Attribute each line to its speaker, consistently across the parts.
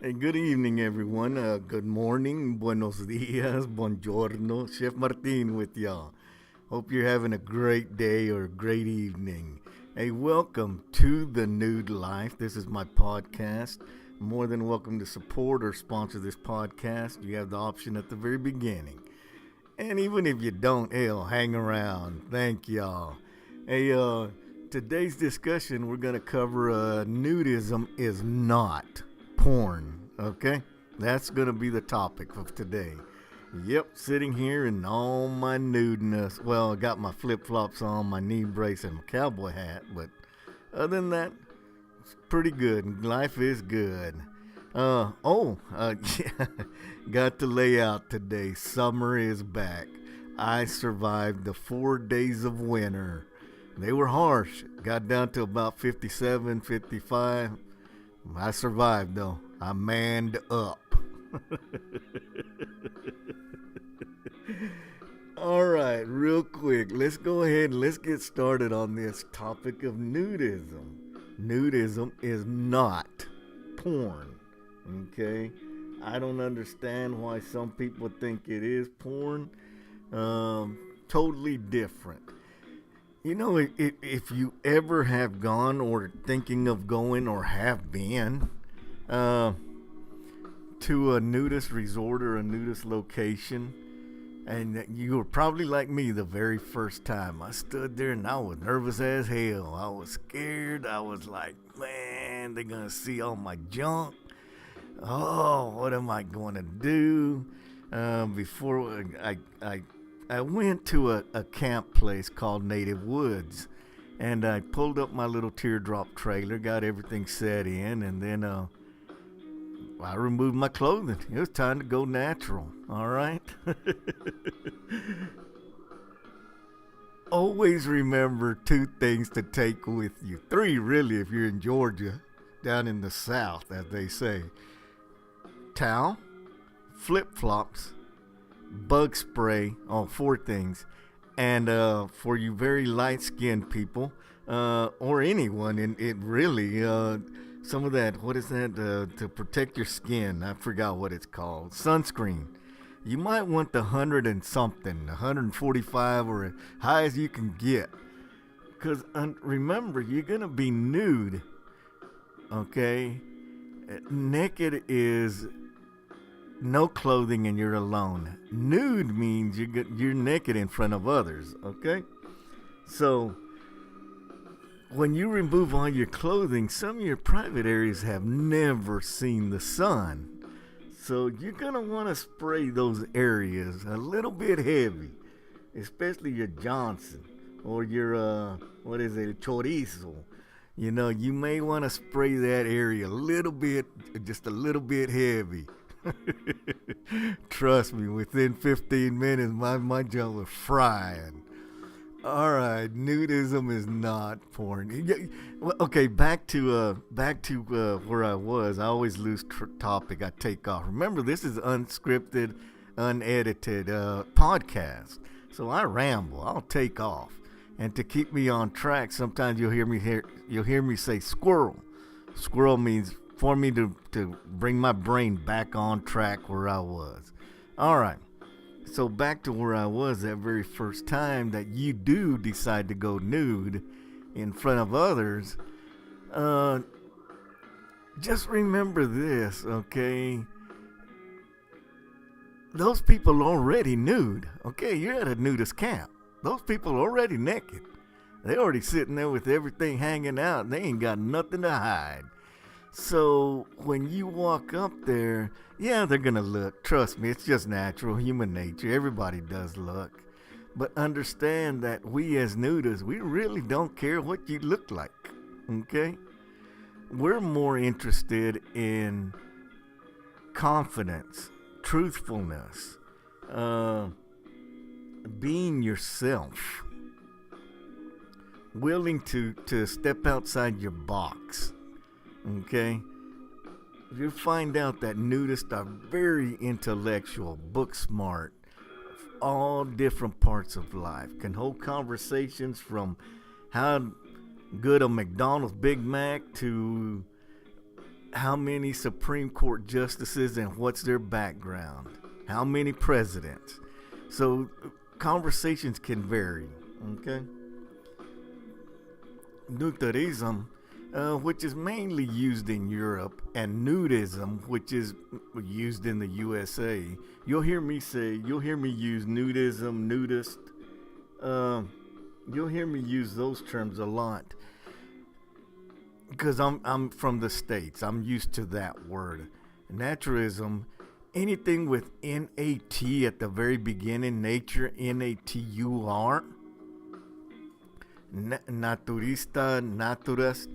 Speaker 1: Hey, good evening, everyone. Good morning, buenos dias, buongiorno. Chef Martin with y'all. Hope you're having a great day or a great evening. Hey, welcome to the Nude Life. This is my podcast. More than welcome to support or sponsor this podcast. You have the option at the very beginning. And even if you don't, hell, hang around. Thank y'all. Hey, today's discussion, we're going to cover nudism is not porn, okay? That's going to be the topic of today. Yep, sitting here in all my nudeness. Well, I got my flip-flops on, my knee brace, and my cowboy hat, but other than that, it's pretty good. Life is good. Yeah, got to lay out today. Summer is back. I survived the 4 days of winter. They were harsh. Got down to about 57, 55. I survived though. I manned up. All right, real quick, let's go ahead and let's get started on this topic of nudism. Nudism is not porn. Okay? I don't understand why some people think it is porn. Totally different. You know, if you ever have gone or thinking of going or have been to a nudist resort or a nudist location, and you were probably like me the very first time. I stood there and I was nervous as hell. I was scared. I was like, man, they're going to see all my junk. Oh, what am I going to do? Before I went to a camp place called Native Woods, and I pulled up my little teardrop trailer, got everything set in, and then I removed my clothing. It was time to go natural, all right? Always remember 2 things to take with you. 3, really, if you're in Georgia, down in the South, as they say. Towel, flip-flops, bug spray, 4 things. And for you very light-skinned people, or anyone, it really, some of that, what is that, to protect your skin, I forgot what it's called, sunscreen. You might want the 100 and something, 145 or as high as you can get. Because remember, you're going to be nude, okay? Naked is no clothing and you're alone. Nude means you're naked in front of others, okay? So when you remove all your clothing, some of your private areas have never seen the sun. So you're going to want to spray those areas a little bit heavy, especially your Johnson or your, chorizo. You know, you may want to spray that area a little bit, just a little bit heavy. Trust me, within 15 minutes, my junk was frying. All right, nudism is not porn. Okay, back to where I was. I always lose topic. I take off. Remember, this is unscripted, unedited podcast, so I ramble. I'll take off, and to keep me on track, sometimes you'll hear me say squirrel. Squirrel means for me to bring my brain back on track where I was. All right. So back to where I was that very first time that you do decide to go nude in front of others. Just remember this, okay? Those people already nude, okay? You're at a nudist camp. Those people are already naked. They're already sitting there with everything hanging out, and they ain't got nothing to hide. So when you walk up there, yeah, they're going to look. Trust me, it's just natural, human nature. Everybody does look. But understand that we as nudists, we really don't care what you look like, okay? We're more interested in confidence, truthfulness, being yourself, willing to step outside your box. Okay? You'll find out that nudists are very intellectual, book smart, all different parts of life, can hold conversations from how good a McDonald's Big Mac to how many Supreme Court justices and what's their background, how many presidents. So conversations can vary. Okay. Nudism, which is mainly used in Europe, and nudism, which is used in the USA. You'll hear me use nudism, nudist. Uh, you'll hear me use those terms a lot because I'm from the States. I'm used to that word. Naturalism, anything with NAT at the very beginning, nature, NATUR, naturista, naturist.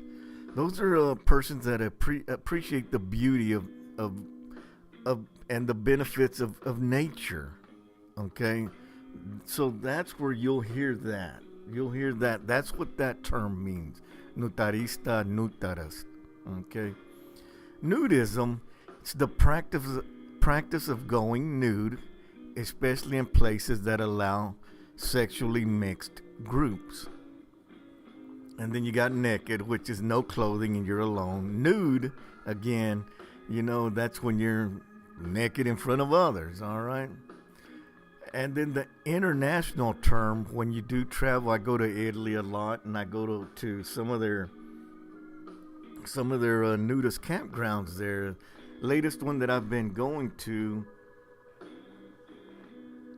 Speaker 1: Those are persons that appreciate the beauty of and the benefits of nature. Okay, so that's where you'll hear that. You'll hear that. That's what that term means. Nutarista, nutarist. Okay, nudism. It's the practice of going nude, especially in places that allow sexually mixed groups. And then you got naked, which is no clothing and you're alone. Nude, again, that's when you're naked in front of others, all right? And then the international term, when you do travel, I go to Italy a lot, and I go to some of their nudist campgrounds there. Latest one that I've been going to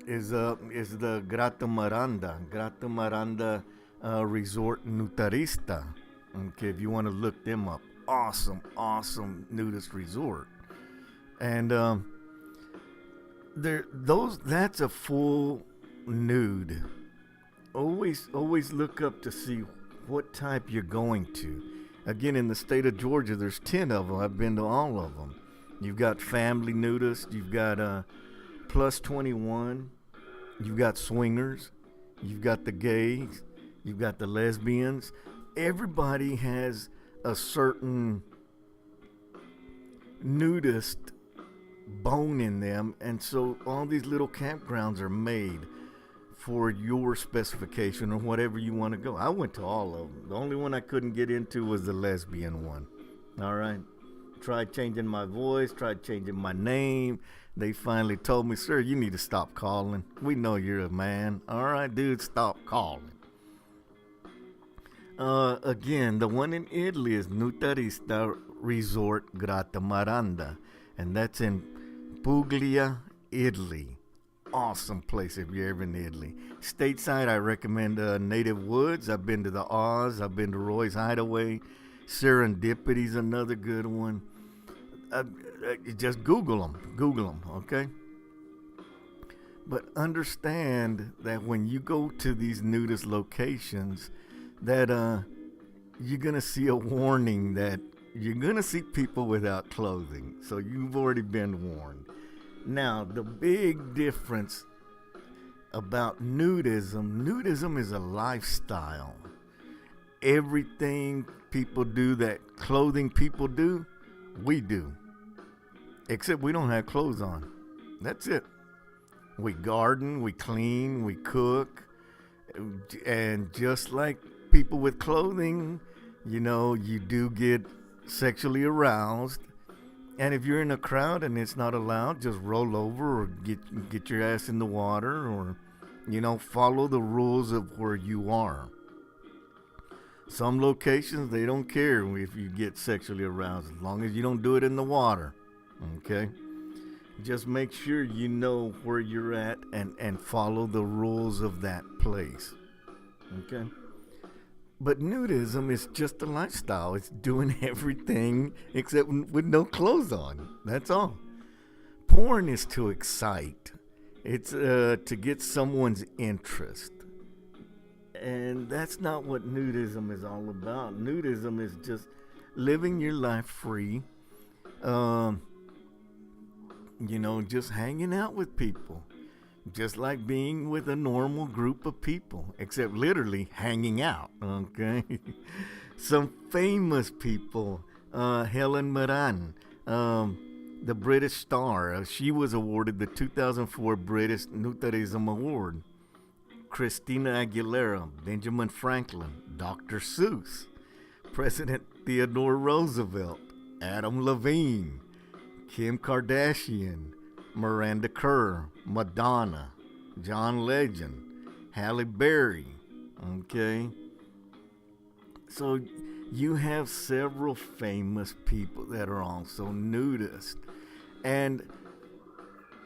Speaker 1: is the Grata Maranda Resort Nutarista. Okay, if you want to look them up, awesome nudist resort. And that's a full nude. Always look up to see what type you're going to. Again, in the state of Georgia, there's 10 of them. I've been to all of them. You've got family nudists. You've got plus 21. You've got swingers. You've got the gays. You've got the lesbians. Everybody has a certain nudist bone in them, and so all these little campgrounds are made for your specification or whatever you want to go. I went to all of them. The only one I couldn't get into was the lesbian one. All right. Tried changing my voice, tried changing my name. They finally told me, sir, you need to stop calling. We know you're a man. All right, dude, stop calling. Again, the one in Italy is Nutarista Resort Grata Maranda, and that's in Puglia, Italy. Awesome place if you're ever in Italy. Stateside, I recommend Native Woods. I've been to the Oz. I've been to Roy's Hideaway. Serendipity's another good one. Just Google them, okay? But understand that when you go to these nudist locations, that you're going to see a warning that you're going to see people without clothing. So you've already been warned. Now, the big difference about nudism is a lifestyle. Everything people do that clothing people do, we do. Except we don't have clothes on. That's it. We garden, we clean, we cook. And just like people with clothing, you do get sexually aroused. And if you're in a crowd and it's not allowed, just roll over or get your ass in the water, or follow the rules of where you are. Some locations, they don't care if you get sexually aroused, as long as you don't do it in the water. Okay? Just make sure you know where you're at and follow the rules of that place. Okay? But nudism is just a lifestyle. It's doing everything except with no clothes on. That's all. Porn is to excite. It's to get someone's interest. And that's not what nudism is all about. Nudism is just living your life free. Just hanging out with people. Just like being with a normal group of people, except literally hanging out, okay? Some famous people, Helen Mirren, the British star. She was awarded the 2004 British Nudism Award. Christina Aguilera, Benjamin Franklin, Dr. Seuss, President Theodore Roosevelt, Adam Levine, Kim Kardashian, Miranda Kerr, Madonna, John Legend, Halle Berry. Okay? So you have several famous people that are also nudists. And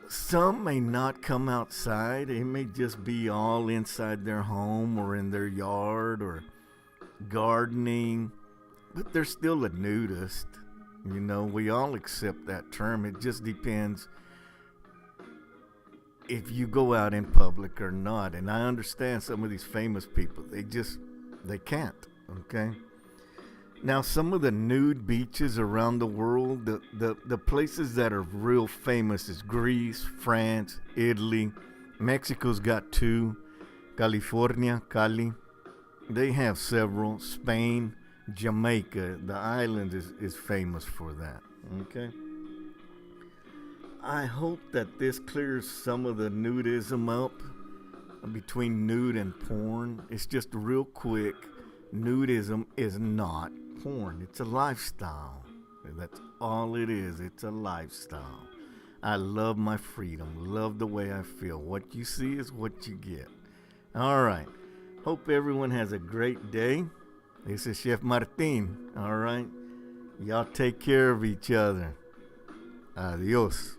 Speaker 1: some may not come outside. It may just be all inside their home or in their yard or gardening. But they're still a nudist. You know, we all accept that term. It just depends if you go out in public or not. And I understand some of these famous people, they can't, okay? Now, some of the nude beaches around the world, the places that are real famous is Greece, France, Italy. Mexico's got 2. California, Cali. They have several. Spain, Jamaica, the island is famous for that, okay? I hope that this clears some of the nudism up between nude and porn. It's just real quick. Nudism is not porn. It's a lifestyle. That's all it is. It's a lifestyle. I love my freedom. Love the way I feel. What you see is what you get. All right. Hope everyone has a great day. This is Chef Martin. All right. Y'all take care of each other. Adios.